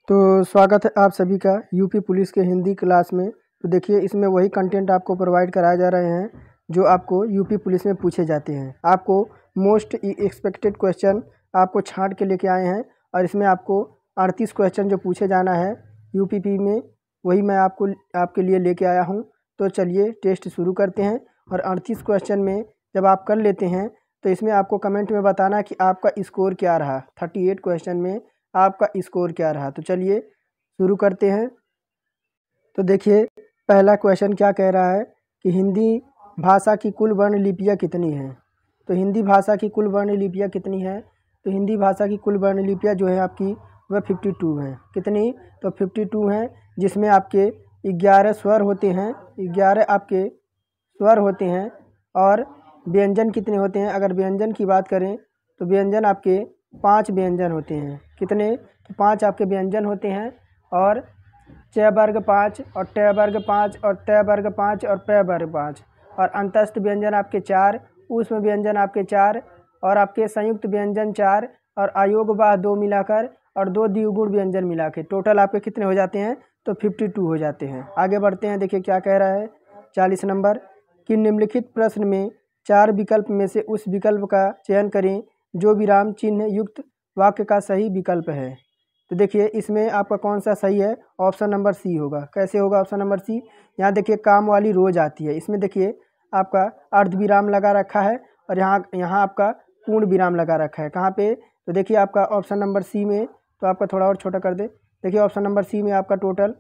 तो स्वागत है आप सभी का यूपी पुलिस के हिंदी क्लास में। तो देखिए इसमें वही कंटेंट आपको प्रोवाइड कराए जा रहे हैं जो आपको यूपी पुलिस में पूछे जाते हैं। आपको मोस्ट एक्सपेक्टेड क्वेश्चन आपको छांट के लेके आए हैं और इसमें आपको 38 क्वेश्चन जो पूछे जाना है यूपीपी में, वही मैं आपके लिए लेके आया हूँ। तो चलिए टेस्ट शुरू करते हैं। और 38 क्वेश्चन में जब आप कर लेते हैं तो इसमें आपको कमेंट में बताना कि आपका स्कोर क्या रहा। 38 क्वेश्चन में आपका स्कोर क्या रहा। तो चलिए शुरू करते हैं। तो देखिए पहला क्वेश्चन क्या कह रहा है कि हिंदी भाषा की कुल वर्ण लिपियाँ कितनी हैं। तो हिंदी भाषा की कुल वर्ण लिपियाँ कितनी हैं। तो हिंदी भाषा की कुल वर्ण लिपियाँ जो है आपकी वह 52 हैं। कितनी? तो 52 हैं, जिसमें आपके 11 स्वर होते हैं, 11 आपके स्वर होते हैं। और व्यंजन कितने होते हैं? अगर व्यंजन की बात करें तो व्यंजन आपके 5 व्यंजन होते हैं। कितने? तो 5 आपके व्यंजन होते हैं। और च वर्ग 5 और ट वर्ग 5 और त वर्ग 5 और प वर्ग 5 और अंतस्थ व्यंजन आपके 4, ऊष्म व्यंजन आपके 4 और आपके संयुक्त व्यंजन 4 और अयोगवाह 2 मिलाकर और 2 द्विगुण व्यंजन मिला के टोटल आपके कितने हो जाते हैं? तो 52 हो जाते हैं। आगे बढ़ते हैं। देखिए क्या कह रहा है 40 नंबर कि निम्नलिखित प्रश्न में 4 विकल्प में से उस विकल्प का चयन करें जो विराम चिन्ह युक्त वाक्य का सही विकल्प है। तो देखिए इसमें आपका कौन सा सही है? ऑप्शन नंबर सी होगा। कैसे होगा ऑप्शन नंबर सी? यहाँ देखिए काम वाली रोज आती है। इसमें देखिए आपका अर्ध विराम लगा रखा है और यहाँ आपका पूर्ण विराम लगा रखा है। कहाँ पे? तो देखिए आपका ऑप्शन नंबर सी में, तो आपका थोड़ा और छोटा कर दे। देखिए ऑप्शन नंबर सी में आपका टोटल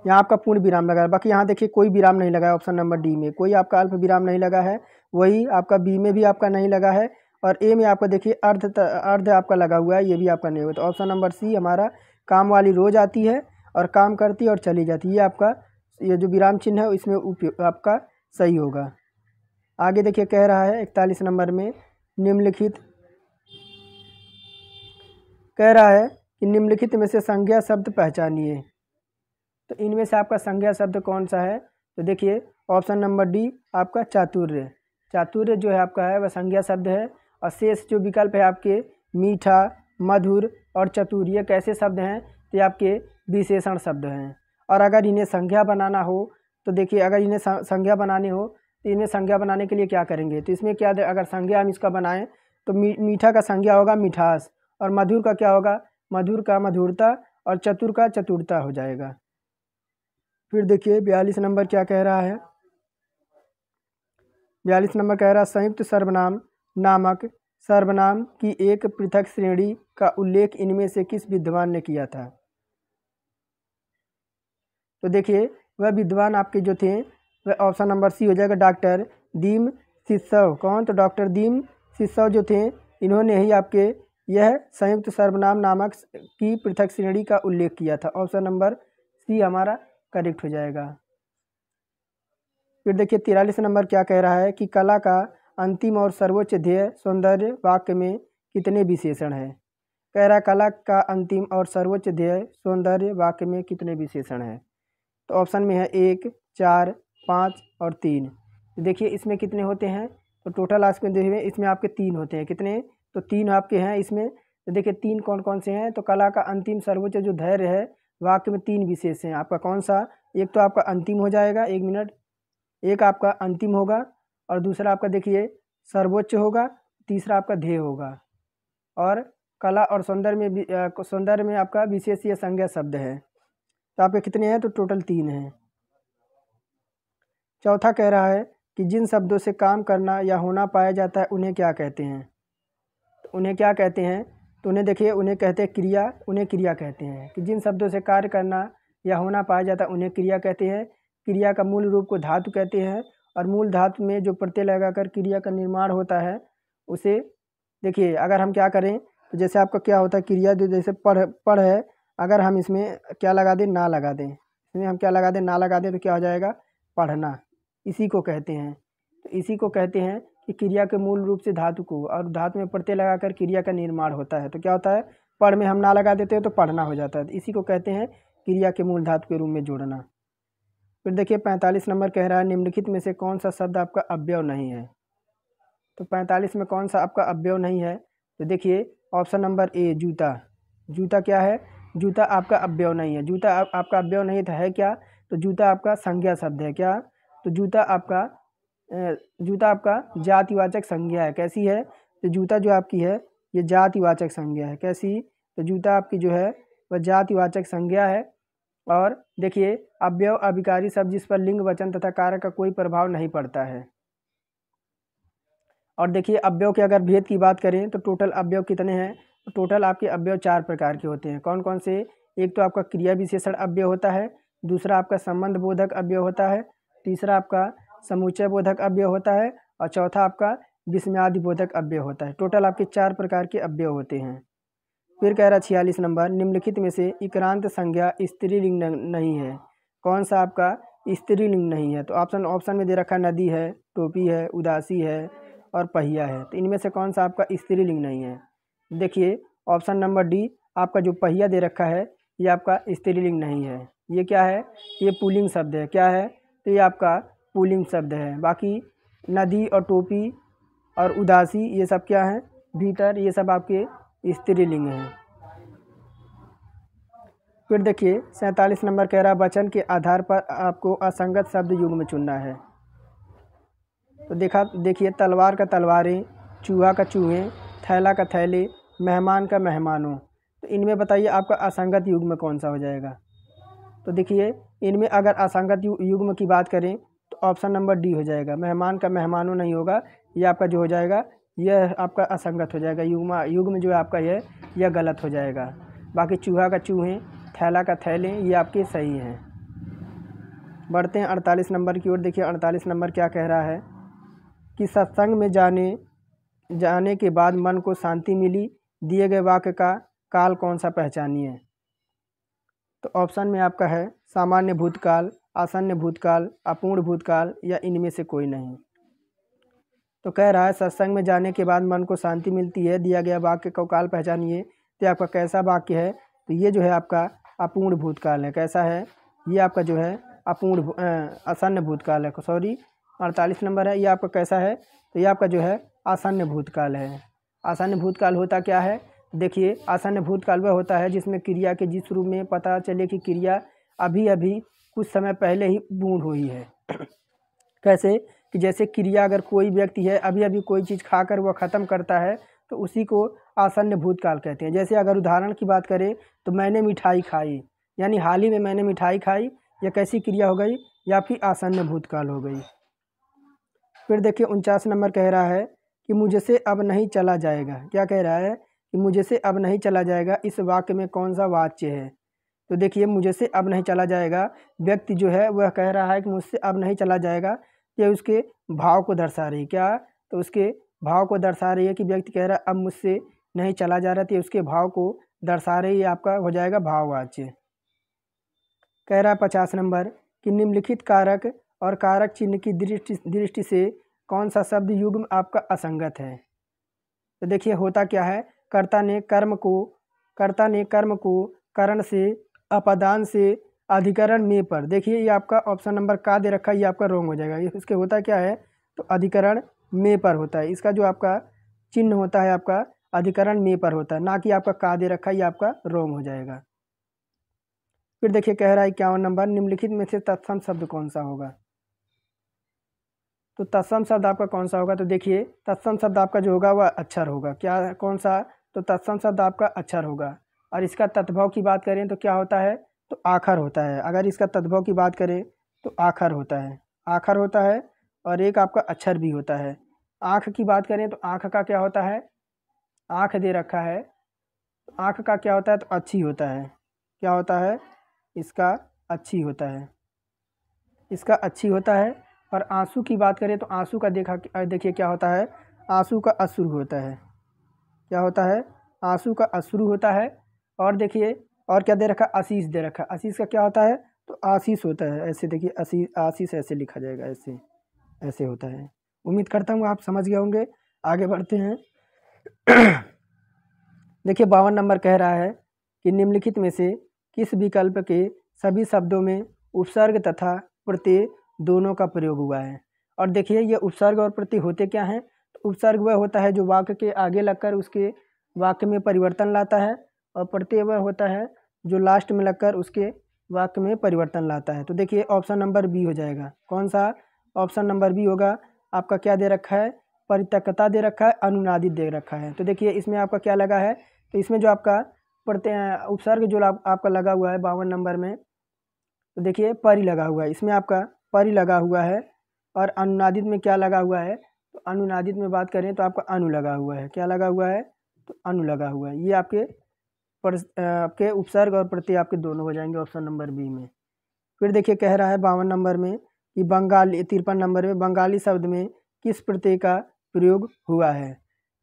यहाँ आपका पूर्ण विराम लगा है। बाकी यहाँ देखिए कोई विराम नहीं लगा है। ऑप्शन नंबर डी में कोई आपका अल्प विराम नहीं लगा है। वही आपका बी में भी आपका नहीं लगा है। और ए में आपका देखिए अर्ध आपका लगा हुआ है, ये भी आपका नहीं हुआ। तो ऑप्शन नंबर सी हमारा काम वाली रोज आती है और काम करती है और चली जाती है, ये आपका ये जो विराम चिन्ह है इसमें आपका सही होगा। आगे देखिए कह रहा है 41 नंबर में निम्नलिखित कह रहा है कि निम्नलिखित में से संज्ञा शब्द पहचानिए। तो इनमें से आपका संज्ञा शब्द कौन सा है? तो देखिए ऑप्शन नंबर डी आपका चातुर्य। चातुर्य जो है आपका है वह संज्ञा शब्द है। और शेष जो विकल्प है आपके मीठा, मधुर और चतुर, ये कैसे शब्द हैं? तो ये आपके विशेषण शब्द हैं। और अगर इन्हें संज्ञा बनाना हो तो देखिए अगर इन्हें संज्ञा बनानी हो तो इन्हें संज्ञा बनाने के लिए क्या करेंगे? तो इसमें क्या अगर संज्ञा हम इसका बनाएं तो मीठा का संज्ञा होगा मिठास, और मधुर का क्या होगा? मधुर का मधुरता, और चतुर का चतुरता हो जाएगा। फिर देखिए 42 नंबर क्या कह रहा है। 42 नंबर कह रहा है संयुक्त सर्वनाम नामक सर्वनाम की एक पृथक श्रेणी का उल्लेख इनमें से किस विद्वान ने किया था। तो देखिए वह विद्वान आपके जो थे वह ऑप्शन नंबर सी हो जाएगा, डॉक्टर दीम सिसव। कौन? तो डॉक्टर दीम सिसव जो थे इन्होंने ही आपके यह संयुक्त सर्वनाम नामक की पृथक श्रेणी का उल्लेख किया था। ऑप्शन नंबर सी हमारा करेक्ट हो जाएगा। फिर देखिए 43 नंबर क्या कह रहा है कि कला का अंतिम और सर्वोच्च ध्येय सौंदर्य वाक्य में कितने विशेषण हैं। कह रहा है कला का अंतिम और सर्वोच्च ध्येय सौंदर्य वाक्य में कितने विशेषण हैं। तो ऑप्शन में है 1, 4, 5 और 3। तो देखिए इसमें कितने होते हैं? तो टोटल आपके देखिए इसमें आपके 3 होते हैं। कितने? तो 3 आपके हैं इसमें। तो देखिए 3 कौन कौन से हैं? तो कला का अंतिम सर्वोच्च जो धैर्य है वाक्य में 3 विशेष हैं। आपका कौन सा? एक तो आपका अंतिम हो जाएगा, 1 मिनट, एक आपका अंतिम होगा और दूसरा आपका देखिए सर्वोच्च होगा, तीसरा आपका ध्येय होगा। और कला और सौंदर्य में आपका विशेषीय संज्ञा शब्द है। तो आपके कितने हैं? तो टोटल 3 हैं। चौथा कह रहा है कि जिन शब्दों से काम करना या होना पाया जाता है उन्हें क्या कहते हैं। तो उन्हें क्या कहते हैं? तो उन्हें देखिए उन्हें कहते हैं क्रिया। उन्हें क्रिया कहते हैं कि जिन शब्दों से कार्य करना या होना पाया जाता है उन्हें क्रिया कहते हैं। क्रिया का मूल रूप को धातु कहते हैं और मूल धातु में जो प्रत्यय लगाकर क्रिया का निर्माण होता है उसे देखिए अगर हम क्या करें तो जैसे आपका क्या होता है क्रिया जो जैसे पढ़ है, अगर हम इसमें क्या लगा दें? ना लगा दें। इसमें हम क्या लगा दें? ना लगा दें तो क्या हो जाएगा? पढ़ना। इसी को कहते हैं। तो इसी को कहते हैं कि क्रिया के मूल रूप से धातु को और धातु में प्रत्यय लगाकर क्रिया का निर्माण होता है। तो क्या होता है? पढ़ में हम ना लगा देते हैं तो पढ़ना हो जाता है। तो इसी को कहते हैं क्रिया के मूल धातु के रूप में जोड़ना। फिर देखिए 45 नंबर कह रहा है निम्नलिखित में से कौन सा शब्द आपका अव्यय नहीं है। तो 45 में कौन सा आपका अव्यय नहीं है? तो देखिए ऑप्शन नंबर ए जूता। जूता क्या है? जूता आपका अव्यय नहीं है। जूता आपका अव्यय नहीं है क्या? तो जूता आपका संज्ञा शब्द है। क्या? तो जूता आपका जातिवाचक संज्ञा है। कैसी है? तो जूता जो आपकी है ये जातिवाचक संज्ञा है। कैसी? तो जूता आपकी जो है वह जातिवाचक संज्ञा है। और देखिए अव्यय अभिकारी शब्द जिस पर लिंग, वचन तथा कारक का कोई प्रभाव नहीं पड़ता है। और देखिए अव्यय के अगर भेद की बात करें तो टोटल अव्यय कितने हैं? तो टोटल आपके अव्यय 4 प्रकार के होते हैं। कौन कौन से? एक तो आपका क्रिया विशेषण अव्यय होता है, दूसरा आपका संबंध बोधक अव्यय होता है, तीसरा आपका समुच्चय बोधक अव्यय होता है और चौथा आपका विस्मयादि बोधक अव्यय होता है। टोटल आपके 4 प्रकार के अव्यय होते हैं। फिर कह रहा 46 नंबर, निम्नलिखित में से इक्रांत संज्ञा स्त्रीलिंग नहीं है। कौन सा आपका स्त्रीलिंग नहीं है? तो ऑप्शन में दे रखा नदी है, टोपी है, उदासी है और पहिया है। तो इनमें से कौन सा आपका स्त्रीलिंग नहीं है? देखिए ऑप्शन नंबर डी, आपका जो पहिया दे रखा है ये आपका स्त्रीलिंग नहीं है। ये क्या है? ये पुल्लिंग शब्द है। क्या है? तो ये आपका पुल्लिंग शब्द है। बाकी नदी और टोपी और उदासी ये सब क्या है? भीतर, ये सब आपके स्त्रीलिंग हैं। फिर देखिए 47 नंबर कह रहा वचन के आधार पर आपको असंगत शब्द युग्म चुनना है। तो देखिए तलवार का तलवारें, चूहा का चूहे, थैला का थैले, मेहमान का मेहमानों। तो इनमें बताइए आपका असंगत युग्म कौन सा हो जाएगा? तो देखिए इनमें अगर असंगत युग्म की बात करें तो ऑप्शन नंबर डी हो जाएगा। मेहमान का मेहमानों नहीं होगा, ये आपका जो हो जाएगा यह आपका असंगत हो जाएगा। युग्म जो है आपका यह गलत हो जाएगा। बाकी चूहा का चूहे, थैला का थैले ये आपके सही हैं। बढ़ते हैं 48 नंबर की ओर। देखिए 48 नंबर क्या कह रहा है कि सत्संग में जाने के बाद मन को शांति मिली, दिए गए वाक्य का काल कौन सा पहचानिए? तो ऑप्शन में आपका है सामान्य भूतकाल, आसन्न भूतकाल, अपूर्ण भूतकाल या इनमें से कोई नहीं। तो कह रहा है सत्संग में जाने के बाद मन को शांति मिलती है, दिया गया वाक्य का काल पहचानिए। तो आपका कैसा वाक्य है? तो ये जो है आपका अपूर्ण भूतकाल है। कैसा है? ये आपका जो है आसन्न भूतकाल है। सॉरी 48 नंबर है, ये आपका कैसा है? तो ये आपका जो है आसन्न भूतकाल है। आसन्न भूतकाल होता क्या है? देखिए आसन्न भूतकाल वह होता है जिसमें क्रिया के जिस रूप में पता चले कि क्रिया अभी अभी कुछ समय पहले ही पूर्ण हुई है। कैसे? कि जैसे क्रिया अगर कोई व्यक्ति है अभी अभी कोई चीज़ खाकर वह ख़त्म करता है तो उसी को आसन्न भूतकाल कहते हैं। जैसे अगर उदाहरण की बात करें तो मैंने मिठाई खाई, यानी हाल ही में मैंने मिठाई खाई, यह कैसी क्रिया हो गई? या फिर आसन्न भूतकाल हो गई। फिर देखिए 49 नंबर कह रहा है कि मुझसे अब नहीं चला जाएगा। क्या कह रहा है? कि मुझसे अब नहीं चला जाएगा। इस वाक्य में कौन सा वाच्य है? तो देखिए मुझसे अब नहीं चला जाएगा, व्यक्ति जो है वह कह रहा है कि मुझसे अब नहीं चला जाएगा। ये उसके भाव को दर्शा रही है। क्या? तो उसके भाव को दर्शा रही है कि व्यक्ति कह रहा है अब मुझसे नहीं चला जा रहा, तो उसके भाव को दर्शा रही है। आपका हो जाएगा भाववाच्य। कह रहा है 50 नंबर कि निम्नलिखित कारक और कारक चिन्ह की दृष्टि से कौन सा शब्द युग्म आपका असंगत है? तो देखिए होता क्या है, कर्ता ने कर्म को करण से, अपदान से, अधिकरण में पर। देखिए ये आपका ऑप्शन नंबर का दे रखा है, ये आपका रोंग हो जाएगा। ये इसके होता क्या है? तो अधिकरण में पर होता है। इसका जो आपका चिन्ह होता है आपका अधिकरण में पर होता है, ना कि आपका का दे रखा है, ये आपका रोंग हो जाएगा। फिर देखिए कह रहा है 51 नंबर, निम्नलिखित में से तत्सम शब्द कौन सा होगा? तो तत्सम शब्द आपका कौन सा होगा? तो देखिए तत्सम शब्द आपका जो होगा वह अक्षर होगा। क्या? कौन सा? तो तत्सम शब्द आपका अक्षर होगा। और इसका तद्भव की बात करें तो क्या होता है? तो आखर होता है। अगर इसका तद्भव की बात करें तो आखर होता है। आखर होता है और एक आपका अक्षर भी होता है। आँख की बात करें तो आँख का क्या होता है? आँख दे रखा है, आँख का क्या होता है? तो अच्छी होता है। क्या होता है? इसका अच्छी होता है। इसका अच्छी होता है। और आंसू की बात करें तो आंसू का देखिए क्या होता है? आंसू का अश्रु होता है। क्या होता है? आंसू का अश्रु होता है। और देखिए और क्या दे रखा? आशीष दे रखा। आशीष का क्या होता है? तो आशीष होता है। ऐसे देखिए आशीष ऐसे लिखा जाएगा, ऐसे होता है। उम्मीद करता हूँ आप समझ गए होंगे। आगे बढ़ते हैं। देखिए 52 नंबर कह रहा है कि निम्नलिखित में से किस विकल्प के सभी शब्दों में उपसर्ग तथा प्रत्यय दोनों का प्रयोग हुआ है? और देखिए ये उपसर्ग और प्रत्यय होते क्या हैं? तो उपसर्ग वह होता है जो वाक्य के आगे लगकर उसके वाक्य में परिवर्तन लाता है, और प्रत्यय वह होता है जो लास्ट में लगकर उसके वाक्य में परिवर्तन लाता है। तो देखिए ऑप्शन नंबर बी हो जाएगा। कौन सा ऑप्शन नंबर बी होगा? आपका क्या दे रखा है? परित्यक्ता दे रखा है, अनुनादित दे रखा है। तो देखिए इसमें आपका क्या लगा है? तो इसमें जो आपका उपसर्ग जो आपका लगा हुआ है 52 नंबर में, तो देखिए परि लगा हुआ है, इसमें आपका परि लगा हुआ है। और अनुनादित में क्या लगा हुआ है? तो अनुनादित में बात करें तो आपका अनु लगा हुआ है। क्या लगा हुआ है? तो अनु लगा हुआ है। ये आपके उपसर्ग और प्रत्यय आपके दोनों हो जाएंगे ऑप्शन नंबर बी में। फिर देखिए कह रहा है 52 नंबर में कि बंगाली, 53 नंबर में बंगाली शब्द में किस प्रत्यय का प्रयोग हुआ है?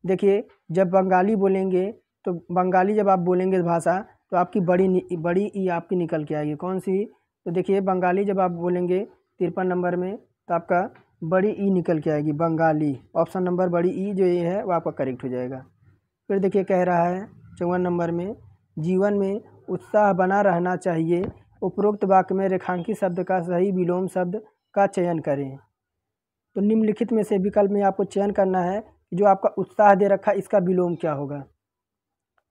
देखिए जब बंगाली बोलेंगे, तो बंगाली जब आप बोलेंगे भाषा, तो आपकी बड़ी ई आपकी निकल के आएगी। कौन सी? तो देखिए बंगाली जब आप बोलेंगे 53 नंबर में, तो आपका बड़ी ई निकल के आएगी, बंगाली। ऑप्शन नंबर बड़ी ई जो ये है वो आपका करेक्ट हो जाएगा। फिर देखिए कह रहा है 54 नंबर में, जीवन में उत्साह बना रहना चाहिए, उपरोक्त वाक्य में रेखांकित शब्द का सही विलोम शब्द का चयन करें। तो निम्नलिखित में से विकल्प में आपको चयन करना है कि जो आपका उत्साह दे रखा है इसका विलोम क्या होगा।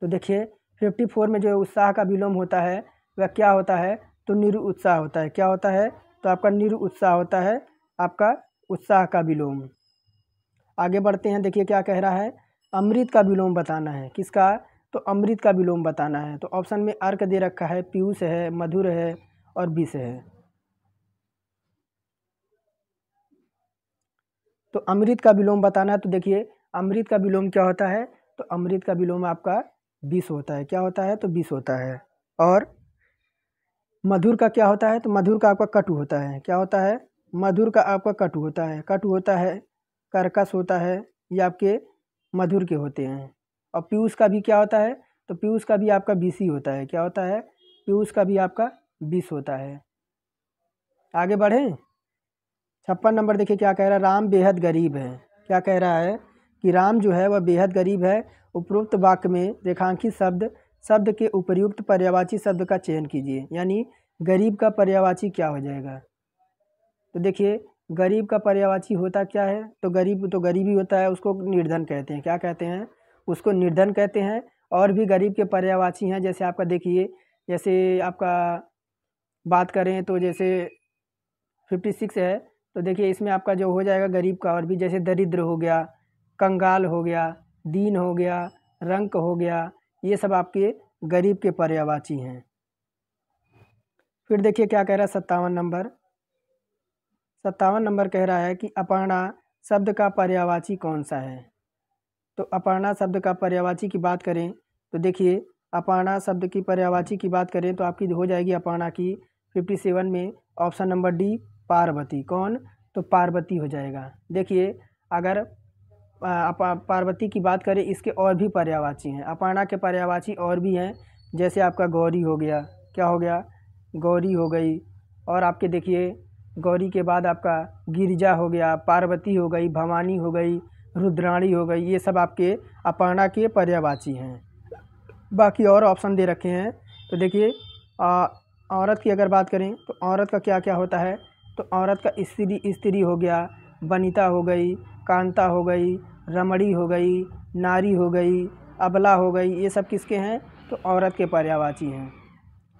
तो देखिए 54 में जो उत्साह का विलोम होता है वह क्या होता है? तो निरुत्साह होता है। क्या होता है? तो आपका निरुत्साह होता है, आपका उत्साह का विलोम। आगे बढ़ते हैं, देखिए क्या कह रहा है? अमृत का विलोम बताना है। किसका? तो अमृत का विलोम बताना है। तो ऑप्शन में अर्क दे रखा है, पीयूष है, मधुर है और विष है। तो अमृत का विलोम बताना है। तो देखिए अमृत का विलोम क्या होता है? तो अमृत का विलोम आपका विष होता है। क्या होता है? तो विष होता है। और मधुर का क्या होता है? तो मधुर का आपका कटु होता है। क्या होता है? मधुर का आपका कटु होता है। कटु होता है, कर्कश होता है, ये आपके मधुर के होते हैं। और पीयूष का भी क्या होता है? तो पीयूष का भी आपका विषी होता है। क्या होता है? पीयूष का भी आपका विष होता है। आगे बढ़ें, 56 नंबर देखिए क्या कह रहा है? राम बेहद गरीब है। क्या कह रहा है? कि राम जो है वह बेहद गरीब है। उपरोक्त वाक्य में रेखांकित शब्द के उपयुक्त पर्यायवाची शब्द का चयन कीजिए। यानी गरीब का पर्यायवाची क्या हो जाएगा? तो देखिए गरीब का पर्यायवाची होता क्या है? तो गरीब तो गरीबी होता है, उसको निर्धन कहते हैं। क्या कहते हैं? उसको निर्धन कहते हैं। और भी गरीब के पर्यायवाची हैं, जैसे आपका देखिए, जैसे आपका बात करें तो जैसे 56 है, तो देखिए इसमें आपका जो हो जाएगा गरीब का, और भी जैसे दरिद्र हो गया, कंगाल हो गया, दीन हो गया, रंक हो गया, ये सब आपके गरीब के पर्यायवाची हैं। फिर देखिए क्या कह रहा है 57 नंबर कह रहा है कि अपर्णा शब्द का पर्यायवाची कौन सा है? तो अपर्णा शब्द का पर्यायवाची की बात करें तो देखिए अपर्णा शब्द की पर्यायवाची की बात करें तो आपकी हो जाएगी अपर्णा की 57 में ऑप्शन नंबर डी, पार्वती। कौन? तो पार्वती हो जाएगा। देखिए अगर पार्वती की बात करें, इसके और भी पर्यायवाची हैं। अपर्णा के पर्यायवाची और भी हैं, जैसे आपका गौरी हो गया। क्या हो गया? गौरी हो गई। और आपके देखिए गौरी के बाद आपका गिरिजा हो गया, पार्वती हो गई, भवानी हो गई, रुद्राणी हो गई, ये सब आपके अपर्णा के पर्यायवाची हैं। बाकी और ऑप्शन दे रखे हैं। तो देखिए औरत की अगर बात करें तो औरत का क्या क्या होता है? तो औरत का स्त्री हो गया, वनिता हो गई, कांता हो गई, रमणी हो गई, नारी हो गई, अबला हो गई, ये सब किसके हैं? तो औरत के पर्यायवाची हैं।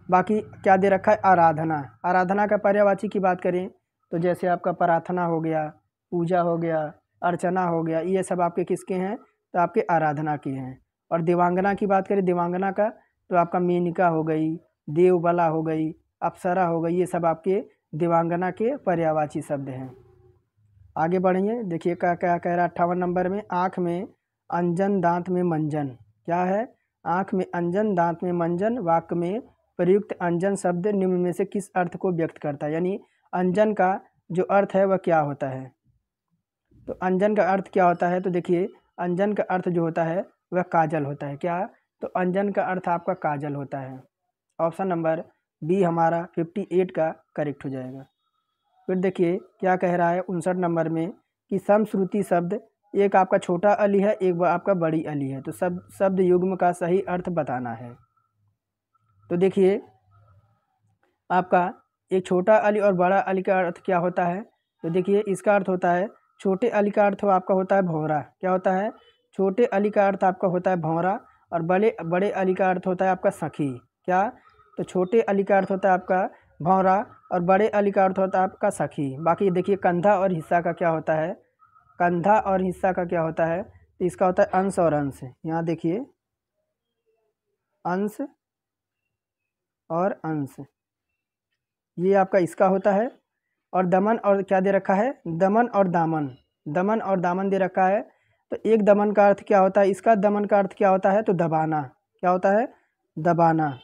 बाकी क्या दे रखा है? आराधना। आराधना का पर्यायवाची की बात करें तो जैसे आपका प्रार्थना हो गया, पूजा हो गया, अर्चना हो गया, ये सब आपके किसके हैं? तो आपके आराधना के हैं। और देवांगना की बात करें, देवांगना का तो आपका मेनका हो गई, देवबला हो गई, अप्सरा हो गई, ये सब आपके देवांगना के पर्यायवाची शब्द हैं। आगे बढ़िए, देखिए क्या क्या कह रहा है 58 नंबर में, आँख में अंजन दांत में मंजन। क्या है? आँख में अंजन दांत में मंजन वाक्य में प्रयुक्त अंजन शब्द निम्न में से किस अर्थ को व्यक्त करता है? यानी अंजन का जो अर्थ है वह क्या होता है? तो अंजन का अर्थ क्या होता है? तो देखिए अंजन का अर्थ जो होता है वह काजल होता है। क्या? तो अंजन का अर्थ आपका काजल होता है। ऑप्शन नंबर बी हमारा 58 का करेक्ट हो जाएगा। फिर देखिए क्या कह रहा है 59 नंबर में कि समश्रुति शब्द, एक आपका छोटा अली है, एक आपका बड़ी अली है, तो शब्द युग्म का सही अर्थ बताना है। तो देखिए आपका एक छोटा अली और बड़ा अली का अर्थ क्या होता है? तो देखिए इसका अर्थ होता है, छोटे अली का अर्थ आपका होता है भौरा। क्या होता है? छोटे अली का अर्थ आपका होता है भौरा। और बड़े अली का अर्थ होता है आपका सखी। क्या? तो छोटे अली का अर्थ होता है आपका भौरा और बड़े अली का अर्थ होता है आपका सखी। बाकी देखिए कंधा और हिस्सा का क्या होता है, कंधा और हिस्सा का क्या होता है, तो इसका होता है अंश और अंश। यहाँ देखिए अंश और अंश, ये आपका इसका होता है। और दमन और क्या दे रखा है, दमन और दामन, दमन और दामन दे रखा है। तो एक दमन का अर्थ क्या होता है, इसका दमन का अर्थ क्या होता है, तो दबाना, क्या होता है, दबाना,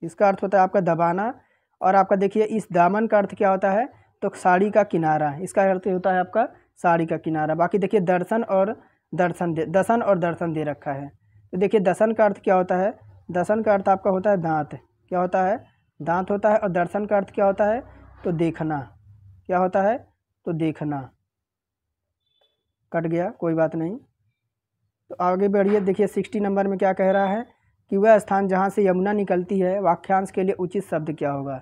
इसका अर्थ होता है आपका दबाना। और आपका देखिए इस दामन का अर्थ क्या होता है, तो साड़ी का किनारा, इसका अर्थ होता है आपका साड़ी का किनारा। बाकी देखिए दर्शन और दर्शन दसन और दर्शन दे रखा है। तो देखिए दसन का अर्थ क्या होता है, दसन का अर्थ आपका होता है दांत, क्या होता है, दांत होता है। और दर्शन का अर्थ क्या होता है, तो देखना, क्या होता है, तो देखना। कट गया, कोई बात नहीं। तो आगे बढ़िए, देखिए 60 नंबर में क्या कह रहा है कि वह स्थान जहाँ से यमुना निकलती है वाक्यांश के लिए उचित शब्द क्या होगा।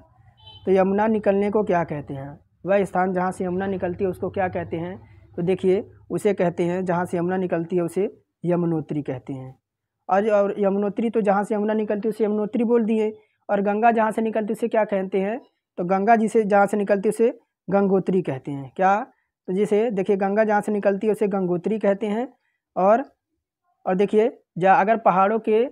तो यमुना निकलने को क्या कहते हैं, वह स्थान जहाँ से यमुना निकलती है उसको क्या कहते हैं, तो देखिए उसे कहते हैं, जहाँ से यमुना निकलती है उसे यमुनोत्री कहते हैं। और यमुनोत्री, तो जहाँ से यमुना निकलती है उसे यमुनोत्री बोल दिए। और गंगा जहाँ से निकलती है उसे क्या कहते हैं, तो गंगा जिसे जहाँ से निकलती है उसे गंगोत्री कहते हैं। क्या, तो जिसे देखिए गंगा जहाँ से निकलती है उसे गंगोत्री कहते हैं। और देखिए अगर पहाड़ों के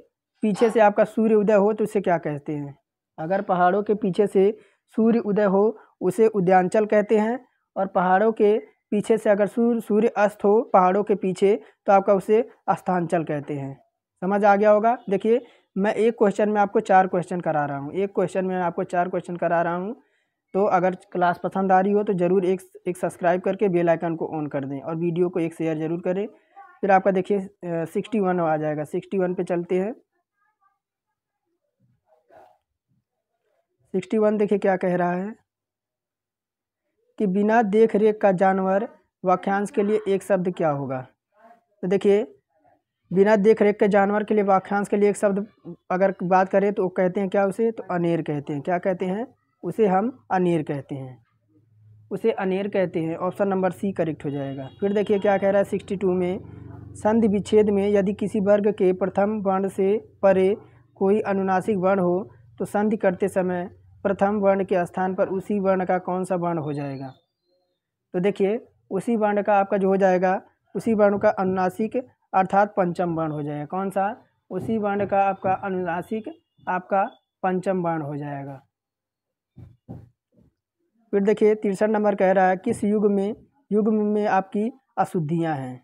पीछे से आपका सूर्य उदय हो तो उसे क्या कहते हैं, अगर पहाड़ों के पीछे से सूर्य उदय हो उसे उदयांचल कहते हैं। और पहाड़ों के पीछे से अगर सूर्य अस्त हो पहाड़ों के पीछे तो आपका उसे अस्तांचल कहते हैं। समझ आ गया होगा। देखिए मैं एक क्वेश्चन में आपको 4 क्वेश्चन करा रहा हूँ, एक क्वेश्चन में आपको 4 क्वेश्चन करा रहा हूँ। तो अगर क्लास पसंद आ रही हो तो ज़रूर एक सब्सक्राइब करके बेल आइकन को ऑन कर दें और वीडियो को एक शेयर ज़रूर करें। फिर आपका देखिए 61 आ जाएगा, 61 पे चलते हैं। 61 देखिए क्या कह रहा है कि बिना देख रेख का जानवर वाक्यांश के लिए एक शब्द क्या होगा। तो देखिए बिना देख रेख के जानवर के लिए वाक्यांश के लिए एक शब्द अगर बात करें तो कहते हैं क्या, उसे तो अनेर कहते हैं। क्या कहते हैं, उसे हम अनेर कहते हैं, उसे अनेर कहते हैं। ऑप्शन नंबर सी करेक्ट हो जाएगा। फिर देखिए क्या कह रहा है 62 में, संधि विच्छेद में यदि किसी वर्ग के प्रथम वर्ण से परे कोई अनुनासिक वर्ण हो तो संधि करते समय प्रथम वर्ण के स्थान पर उसी वर्ण का कौन सा वर्ण हो जाएगा। तो देखिए उसी वर्ण का आपका जो हो जाएगा, उसी वर्ण का अनुनासिक अर्थात पंचम वर्ण हो जाएगा। कौन सा, उसी वर्ण का आपका अनुनासिक आपका पंचम वर्ण हो जाएगा। फिर देखिए 63 नंबर कह रहा है किस युग में आपकी अशुद्धियाँ हैं।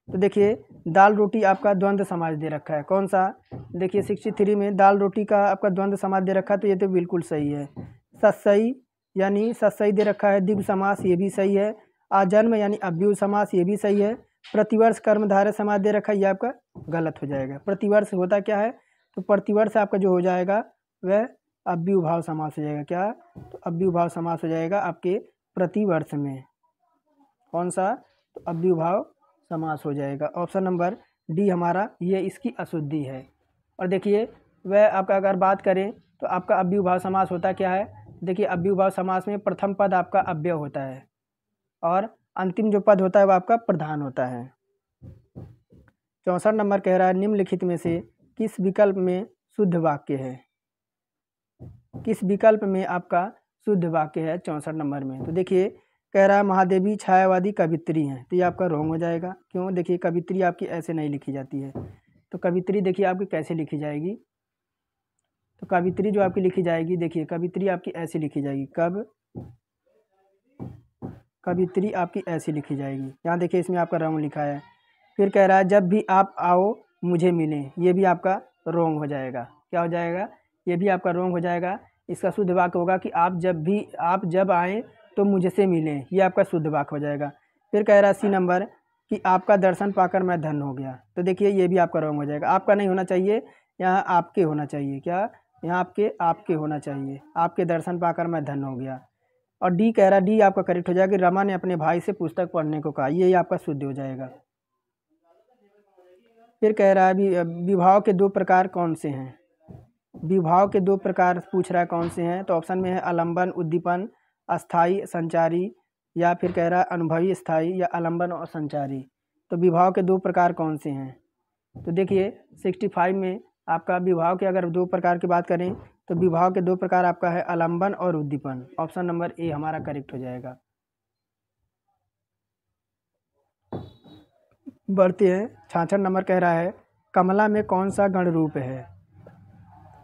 तो देखिए दाल रोटी आपका द्वंद्व समाज दे रखा है। कौन सा, देखिए 63 में दाल रोटी का आपका द्वंद्व समाज दे रखा है, तो ये तो बिल्कुल सही है। सत्सई यानी सत्सई दे रखा है, दिव्य समास ये भी सही है। आजन्म यानी अव्यूह समास ये भी सही है। प्रतिवर्ष कर्मधारय समास दे रखा है, ये आपका गलत हो जाएगा। प्रतिवर्ष होता क्या है, तो प्रतिवर्ष आपका जो हो जाएगा वह अव्यूह भाव समास हो जाएगा। क्या, तो अव्यूह भाव समास हो जाएगा आपके प्रतिवर्ष में। कौन सा, तो अव्यूह भाव समास हो जाएगा। ऑप्शन नंबर डी हमारा ये इसकी अशुद्धि है। और देखिए वह आपका अगर बात करें तो आपका अव्यूह भाव समास होता क्या है, देखिए अव्यूह भाव समास में प्रथम पद आपका अव्यय होता है और अंतिम जो पद होता है वह आपका प्रधान होता है। 64 नंबर कह रहा है निम्नलिखित में से किस विकल्प में शुद्ध वाक्य है, किस विकल्प में आपका शुद्ध वाक्य है 64 नंबर में। तो देखिए कह रहा है महादेवी छायावादी कवित्री हैं, तो ये आपका रॉन्ग हो जाएगा। क्यों, देखिए कवित्री आपकी ऐसे नहीं लिखी जाती है। तो कवित्री देखिए आपकी कैसे लिखी जाएगी, तो कवित्री जो आपकी लिखी जाएगी, देखिए कवित्री आपकी ऐसी लिखी जाएगी, कवित्री आपकी ऐसी लिखी जाएगी। यहाँ देखिए इसमें आपका रॉन्ग लिखा है। फिर कह रहा है जब भी आप आओ मुझे मिलें, ये भी आपका रॉन्ग हो जाएगा। क्या हो जाएगा, ये भी आपका रॉन्ग हो जाएगा। इसका शुद्ध वाक्य होगा कि आप जब आएँ तो मुझसे मिलें, ये आपका शुद्ध वाक्य हो जाएगा। फिर कह रहा है सी नंबर कि आपका दर्शन पाकर मैं धन्य हो गया, तो देखिए ये भी आपका रॉन्ग हो जाएगा। आपका नहीं होना चाहिए, यहाँ आपके होना चाहिए। क्या, यहाँ आपके होना चाहिए, आपके दर्शन पाकर मैं धन्य हो गया। और डी कह रहा है, डी आपका करेक्ट हो जाएगा कि रमा ने अपने भाई से पुस्तक पढ़ने को कहा, ये आपका शुद्ध हो जाएगा। फिर कह रहा है विभाव के 2 प्रकार कौन से हैं, विभाव के 2 प्रकार पूछ रहा है कौन से हैं। तो ऑप्शन में है आलम्बन उद्दीपन अस्थाई संचारी, या फिर कह रहा है अनुभवी स्थाई या आलम्बन और संचारी। तो विभाव के 2 प्रकार कौन से हैं, तो देखिए 65 में आपका विभाव के अगर दो प्रकार की बात करें तो विभाव के दो प्रकार आपका है आलंबन और उद्दीपन। ऑप्शन नंबर ए हमारा करेक्ट हो जाएगा। बढ़ते हैं, 66 नंबर कह रहा है कमला में कौन सा गण रूप है।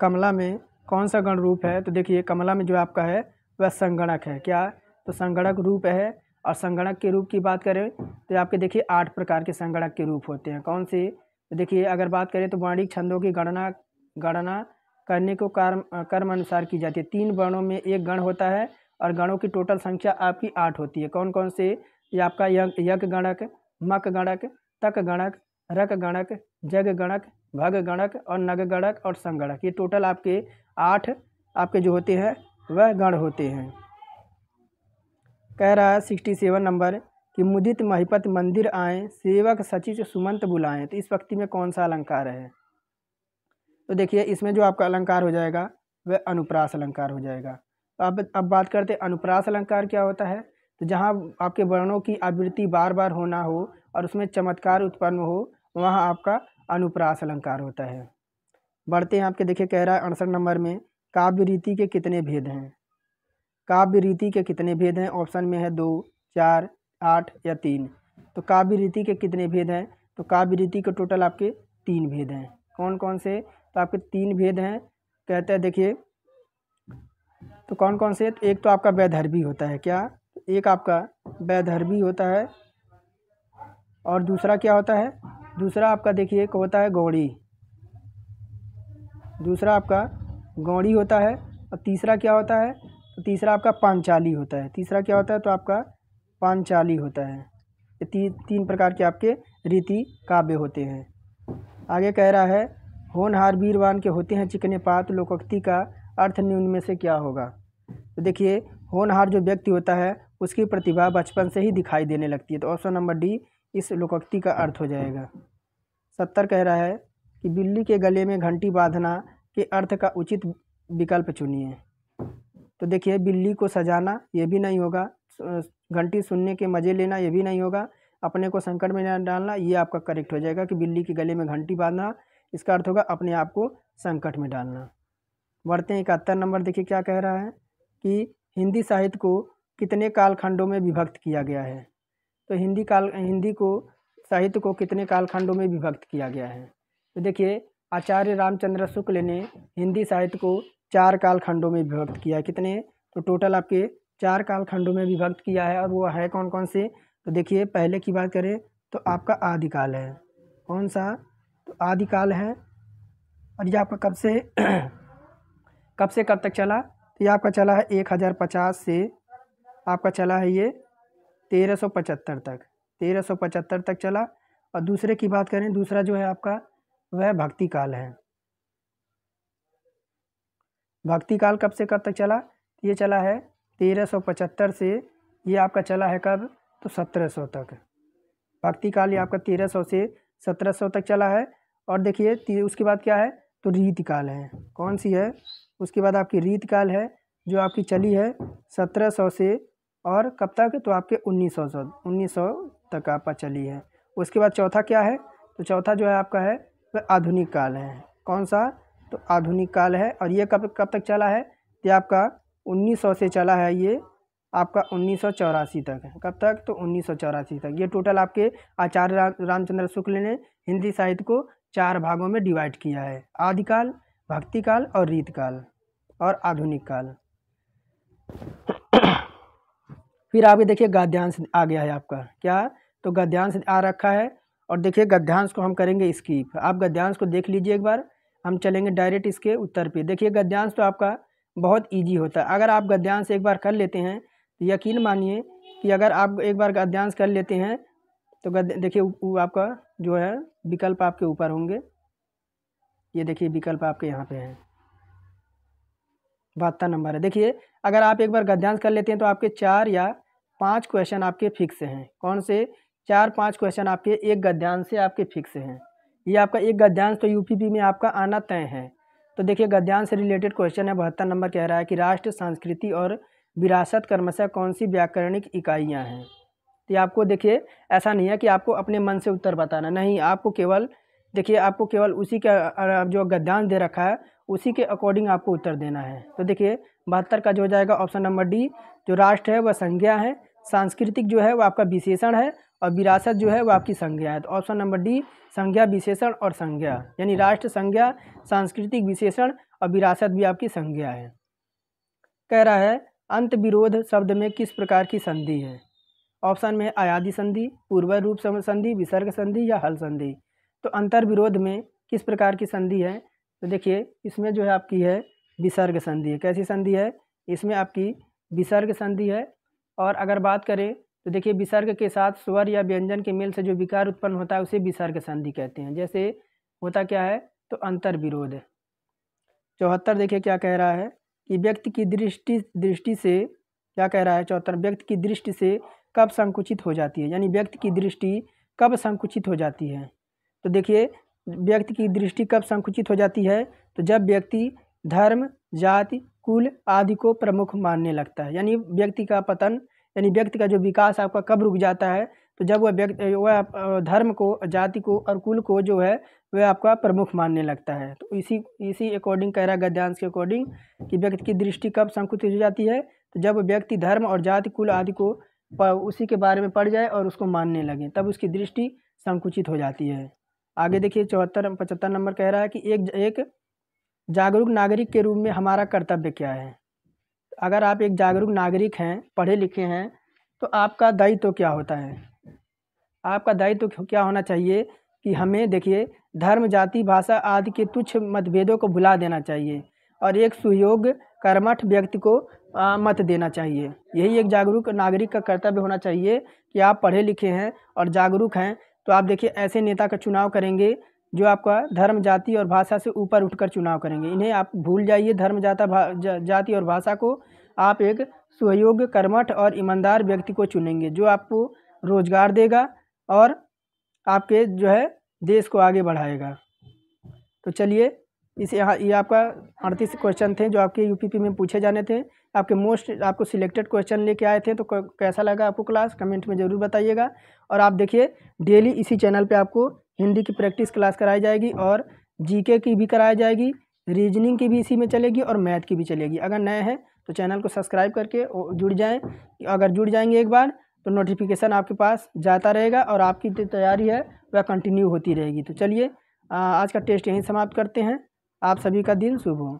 कमला में कौन सा गण रूप है, तो देखिए कमला में जो आपका है वह संगणक है। क्या, तो संगणक रूप है। और संगणक के रूप की बात करें तो आपके देखिए 8 प्रकार के संगणक के रूप होते हैं। कौन से, तो देखिए अगर बात करें तो वर्णिक छंदों की गणना करने को कर्म अनुसार की जाती है। 3 वर्णों में एक गण होता है और गणों की टोटल संख्या आपकी 8 होती है। कौन कौन से, ये आपका यज्ञ गणक, मक गणक, तक गणक, रक गणक, जग गणक, भग गणक और नग गणक और संगणक। ये टोटल आपके 8 आपके जो होते हैं वह गण होते हैं। कह रहा है 67 नंबर कि मुदित महिपत मंदिर आए, सेवक सचिव सुमंत बुलाएं। तो इस पंक्ति में कौन सा अलंकार है, तो देखिए इसमें जो आपका अलंकार हो जाएगा वह अनुप्रास अलंकार हो जाएगा। तो अब बात करते हैं अनुप्रास अलंकार क्या होता है। तो जहाँ आपके वर्णों की आवृत्ति बार बार होना हो और उसमें चमत्कार उत्पन्न हो, वहाँ आपका अनुप्रास अलंकार होता है। बढ़ते हैं, आपके देखिए कह रहा है 68 नंबर में काव्य रीति के कितने भेद हैं। काव्य रीति के कितने भेद हैं, ऑप्शन में है 2, 4, 8 या 3। तो काव्य रीति के कितने भेद हैं, तो काव्य रीति के टोटल आपके 3 भेद हैं। कौन कौन से, तो आपके 3 भेद हैं। कहते हैं देखिए, तो कौन कौन से, तो एक तो आपका वैदर्भी होता है। क्या, एक आपका वैदर्भी होता है और दूसरा क्या होता है, दूसरा आपका देखिए एक होता है गौड़ी, दूसरा आपका गौड़ी होता है और तीसरा क्या होता है, तो तीसरा आपका पांचाली होता है। तीसरा क्या होता है, तो आपका पांचाली होता है। ये 3 प्रकार के आपके रीति काव्य होते हैं। आगे कह रहा है होनहार वीरवान के होते हैं चिकने पात, लोकोक्ति का अर्थ निम्न में से क्या होगा। तो देखिए होनहार जो व्यक्ति होता है उसकी प्रतिभा बचपन से ही दिखाई देने लगती है। तो ऑप्शन नंबर डी इस लोकोक्ति का अर्थ हो जाएगा। 70 कह रहा है कि बिल्ली के गले में घंटी बांधना के अर्थ का उचित विकल्प चुनिए। तो देखिए बिल्ली को सजाना ये भी नहीं होगा, घंटी सुनने के मज़े लेना ये भी नहीं होगा, अपने को संकट में न डालना ये आपका करेक्ट हो जाएगा कि बिल्ली के गले में घंटी बांधना इसका अर्थ होगा अपने आप को संकट में डालना। बढ़ते हैं 71 नंबर, देखिए क्या कह रहा है कि हिंदी साहित्य को कितने कालखंडों में विभक्त किया गया है। तो हिंदी को साहित्य को कितने कालखंडों में विभक्त किया गया है। तो देखिए आचार्य रामचंद्र शुक्ल ने हिंदी साहित्य को 4 कालखंडों में विभक्त किया है। कितने, तो टोटल आपके 4 कालखंडों में विभक्त किया है। और वो है कौन कौन से, तो देखिए पहले की बात करें तो आपका आदिकाल है। कौन सा, तो आदिकाल है। और ये आपका कब से कब तक चला, तो ये आपका चला है 1050 से आपका चला है ये 1375 तक, 1375 तक चला। और दूसरे की बात करें, दूसरा जो है आपका वह भक्ति काल है। भक्ति काल कब से कब तक चला, ये चला है 1375 से ये आपका चला है कब, तो 1700 तक। भक्ति काल ये आपका 1300 से 1700 तक चला है। और देखिए उसके बाद क्या है, तो रीति काल है। कौन सी है, उसके बाद आपकी रीति काल है जो आपकी चली है 1700 से और कब तक, तो आपके 1900 तक आपका चली है। उसके बाद चौथा क्या है, तो चौथा जो है आपका है वह आधुनिक काल है। कौन सा, तो आधुनिक काल है। और ये कब तक चला है, ये आपका 1900 से चला है ये आपका 1984 तक। कब तक, तो 1984 तक। ये टोटल आपके आचार्य रामचंद्र शुक्ल ने हिंदी साहित्य को 4 भागों में डिवाइड किया है, आदिकाल, भक्ति काल और रीत काल और आधुनिक काल। फिर आगे देखिए गद्यांश आ गया है आपका। क्या, तो गद्यांश आ रखा है। और देखिए गद्यांश को हम करेंगे स्किप, आप गद्यांश को देख लीजिए एक बार, हम चलेंगे डायरेक्ट इसके उत्तर पे। देखिए गद्यांश तो आपका बहुत इजी होता है। अगर आप गद्यांश एक बार कर लेते हैं तो यकीन मानिए कि अगर आप एक बार गद्यांश कर लेते हैं तो देखिए आपका जो है विकल्प आपके ऊपर होंगे। ये देखिए विकल्प आपके यहाँ पे है, 72 नंबर है। देखिए अगर आप एक बार गद्यांश कर लेते हैं तो आपके 4 या 5 क्वेश्चन आपके फिक्स हैं। कौन से, 4-5 क्वेश्चन आपके एक गद्यांश से आपके फिक्स हैं। ये आपका एक गद्यांश तो यूपीपी में आपका आना तय है। तो देखिए गद्यांश से रिलेटेड क्वेश्चन है। 72 नंबर कह रहा है कि राष्ट्र, संस्कृति और विरासत क्रमशः कौन सी व्याकरणिक इकाइयाँ हैं। तो आपको देखिए ऐसा नहीं है कि आपको अपने मन से उत्तर बताना, नहीं, आपको केवल देखिए आपको केवल उसी का जो गद्यांश दे रखा है उसी के अकॉर्डिंग आपको उत्तर देना है। तो देखिए 72 का जो हो जाएगा ऑप्शन नंबर डी, जो राष्ट्र है वह संज्ञा है, सांस्कृतिक जो है वो आपका विशेषण है और विरासत जो है वो आपकी संज्ञा है। तो ऑप्शन नंबर डी संज्ञा, विशेषण और संज्ञा, यानी राष्ट्र संज्ञा, सांस्कृतिक विशेषण और विरासत भी आपकी संज्ञा है। कह रहा है अंत विरोध शब्द में किस प्रकार की संधि है। ऑप्शन में अयादि संधि, पूर्व रूप संधि, विसर्ग संधि या हल संधि। तो अंतर विरोध में किस प्रकार की संधि है, तो देखिए इसमें जो है आपकी है विसर्ग संधि है। कैसी संधि है, इसमें आपकी विसर्ग संधि है। और अगर बात करें तो देखिए विसर्ग के साथ स्वर या व्यंजन के मेल से जो विकार उत्पन्न होता है उसे विसर्ग संधि कहते हैं। जैसे होता क्या है, तो अंतर विरोध। 74 देखिए क्या कह रहा है कि व्यक्ति की दृष्टि से क्या कह रहा है 74, व्यक्ति की दृष्टि से कब संकुचित हो जाती है, यानी व्यक्ति की दृष्टि कब संकुचित हो जाती है। तो देखिए व्यक्ति की दृष्टि कब संकुचित हो जाती है, तो जब व्यक्ति धर्म, जाति, कुल आदि को प्रमुख मानने लगता है। यानी व्यक्ति का पतन, यानी व्यक्ति का जो विकास आपका कब रुक जाता है, तो जब वह धर्म को, जाति को और कुल को जो है वह आपका प्रमुख मानने लगता है। तो इसी अकॉर्डिंग कह रहा है गद्यांश के अकॉर्डिंग कि व्यक्ति की दृष्टि कब संकुचित हो जाती है, तो जब व्यक्ति धर्म और जाति, कुल आदि को उसी के बारे में पढ़ जाए और उसको मानने लगे, तब उसकी दृष्टि संकुचित हो जाती है। आगे देखिए 75 नंबर कह रहा है कि एक जागरूक नागरिक के रूप में हमारा कर्तव्य क्या है। अगर आप एक जागरूक नागरिक हैं, पढ़े लिखे हैं, तो आपका दायित्व क्या होता है। आपका दायित्व क्या होना चाहिए कि हमें देखिए धर्म, जाति, भाषा आदि के तुच्छ मतभेदों को भुला देना चाहिए और एक सुयोग्य कर्मठ व्यक्ति को मत देना चाहिए। यही एक जागरूक नागरिक का कर्तव्य होना चाहिए कि आप पढ़े लिखे हैं और जागरूक हैं, तो आप देखिए ऐसे नेता का चुनाव करेंगे जो आपका धर्म, जाति और भाषा से ऊपर उठकर चुनाव करेंगे। इन्हें आप भूल जाइए, धर्म, जाति और भाषा को। आप एक सुयोग्य, कर्मठ और ईमानदार व्यक्ति को चुनेंगे जो आपको रोजगार देगा और आपके जो है देश को आगे बढ़ाएगा। तो चलिए ये आपका 38 क्वेश्चन थे जो आपके यूपीपी में पूछे जाने थे। आपको सिलेक्टेड क्वेश्चन लेके आए थे। तो कैसा लगा आपको क्लास, कमेंट में ज़रूर बताइएगा। और आप देखिए डेली इसी चैनल पे आपको हिंदी की प्रैक्टिस क्लास कराई जाएगी और जीके की भी कराई जाएगी, रीजनिंग की भी इसी में चलेगी और मैथ की भी चलेगी। अगर नए हैं तो चैनल को सब्सक्राइब करके जुड़ जाएँ। अगर जुड़ जाएंगे एक बार तो नोटिफिकेशन आपके पास जाता रहेगा और आपकी जो तैयारी है वह कंटिन्यू होती रहेगी। तो चलिए आज का टेस्ट यहीं समाप्त करते हैं। आप सभी का दिन शुभ हो।